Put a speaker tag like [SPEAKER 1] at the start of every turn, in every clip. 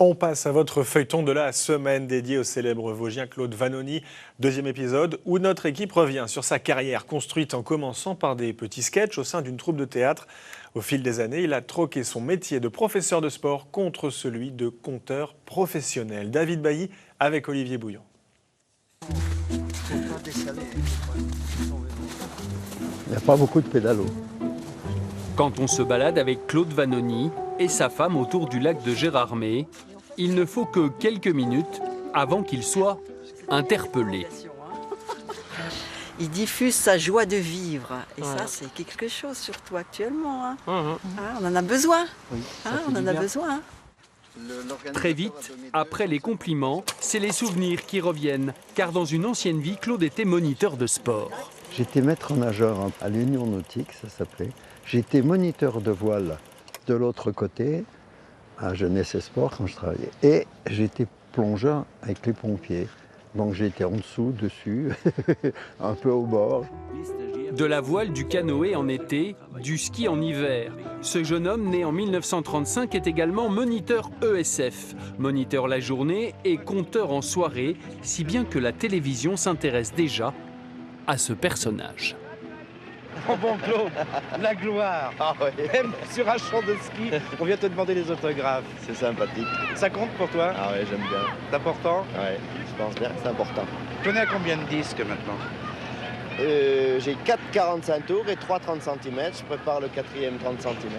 [SPEAKER 1] On passe à votre feuilleton de la semaine dédié au célèbre Vosgien Claude Vanoni. Deuxième épisode où notre équipe revient sur sa carrière construite en commençant par des petits sketchs au sein d'une troupe de théâtre. Au fil des années, il a troqué son métier de professeur de sport contre celui de conteur professionnel. David Bailly avec Olivier Bouillon.
[SPEAKER 2] Il n'y a pas beaucoup de pédalos.
[SPEAKER 3] Quand on se balade avec Claude Vanoni et sa femme autour du lac de Gérardmer, il ne faut que quelques minutes avant qu'il soit interpellé.
[SPEAKER 4] Il diffuse sa joie de vivre. Et ça, c'est quelque chose, surtout actuellement. Hein. On en a besoin.
[SPEAKER 2] Oui,
[SPEAKER 4] On en a besoin.
[SPEAKER 3] Très vite, après les compliments, c'est les souvenirs qui reviennent. Car dans une ancienne vie, Claude était moniteur de sport.
[SPEAKER 2] J'étais maître nageur à l'Union nautique, ça s'appelait. J'étais moniteur de voile de l'autre côté, à Jeunesse et Sport, quand je travaillais. Et j'étais plongeur avec les pompiers. Donc j'étais en dessous, dessus, un peu au bord.
[SPEAKER 3] De la voile, du canoë en été, du ski en hiver. Ce jeune homme, né en 1935, est également moniteur ESF. Moniteur la journée et compteur en soirée, si bien que la télévision s'intéresse déjà à ce personnage.
[SPEAKER 5] Oh bon Claude, la gloire.
[SPEAKER 6] Ah ouais.
[SPEAKER 5] Même sur un champ de ski, on vient te demander des autographes.
[SPEAKER 6] C'est sympathique.
[SPEAKER 5] Ça compte pour toi?
[SPEAKER 6] Ah ouais, j'aime bien.
[SPEAKER 5] C'est important?
[SPEAKER 6] Ouais, je pense bien que c'est important.
[SPEAKER 5] Tu en es à combien de disques maintenant?
[SPEAKER 6] J'ai 4 45 tours et 3 30 cm. Je prépare le 4e 30 cm.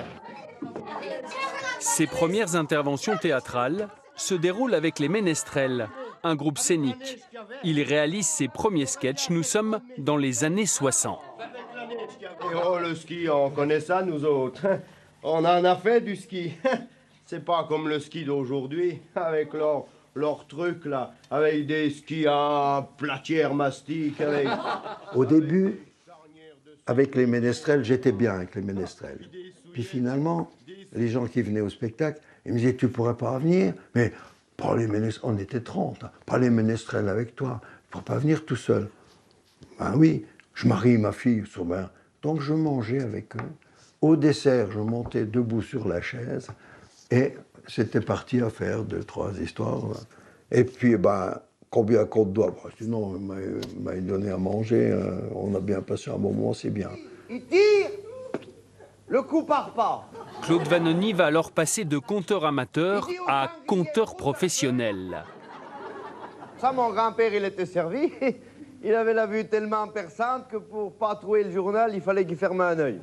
[SPEAKER 3] Ses premières interventions théâtrales se déroulent avec les Ménestrels, un groupe scénique. Il réalise ses premiers sketchs, nous sommes dans les années 60.
[SPEAKER 6] Oh, le ski, on connaît ça, nous autres. On en a fait du ski. C'est pas comme le ski d'aujourd'hui, avec leur truc là, avec des skis à platière mastic. Avec...
[SPEAKER 2] Au début, avec les Ménestrels, j'étais bien avec les Ménestrels. Puis finalement, les gens qui venaient au spectacle, ils me disaient, tu pourrais pas venir, mais pas les Ménestrels, on était 30, hein, pas les Ménestrels avec toi, tu pourrais pas venir tout seul. Ben oui, je marie ma fille sur ben. Donc je mangeais avec eux. Au dessert, je montais debout sur la chaise et c'était parti à faire 2, 3 histoires. Et puis, combien compte doit? Sinon, il m'a donné à manger. On a bien passé un moment, c'est bien.
[SPEAKER 6] Il tire, le coup part pas.
[SPEAKER 3] Claude Vanoni va alors passer de conteur amateur à conteur professionnel.
[SPEAKER 6] Ça, mon grand-père, il était servi. Il avait la vue tellement perçante que pour pas trouver le journal, il fallait qu'il ferme un œil.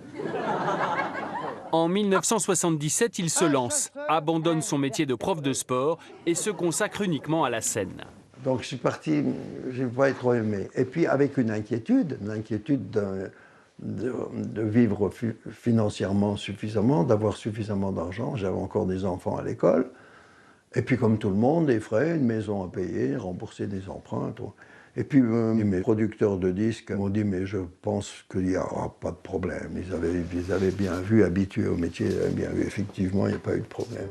[SPEAKER 3] En 1977, il se lance, abandonne son métier de prof de sport et se consacre uniquement à la scène.
[SPEAKER 2] Donc je suis parti, je n'ai pas trop aimé. Et puis avec l'inquiétude de vivre financièrement suffisamment, d'avoir suffisamment d'argent. J'avais encore des enfants à l'école. Et puis comme tout le monde, des frais, une maison à payer, rembourser des emprunts. Tout. Et puis mes producteurs de disques m'ont dit, mais je pense qu'il n'y aura pas de problème. Ils avaient bien vu, habitués au métier, ils avaient bien vu, effectivement, il n'y a pas eu de problème.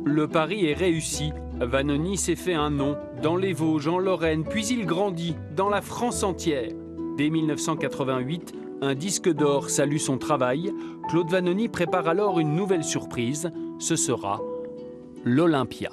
[SPEAKER 3] Le pari est réussi. Vanoni s'est fait un nom dans les Vosges, en Lorraine, puis il grandit dans la France entière. Dès 1988, un disque d'or salue son travail. Claude Vanoni prépare alors une nouvelle surprise. Ce sera l'Olympia.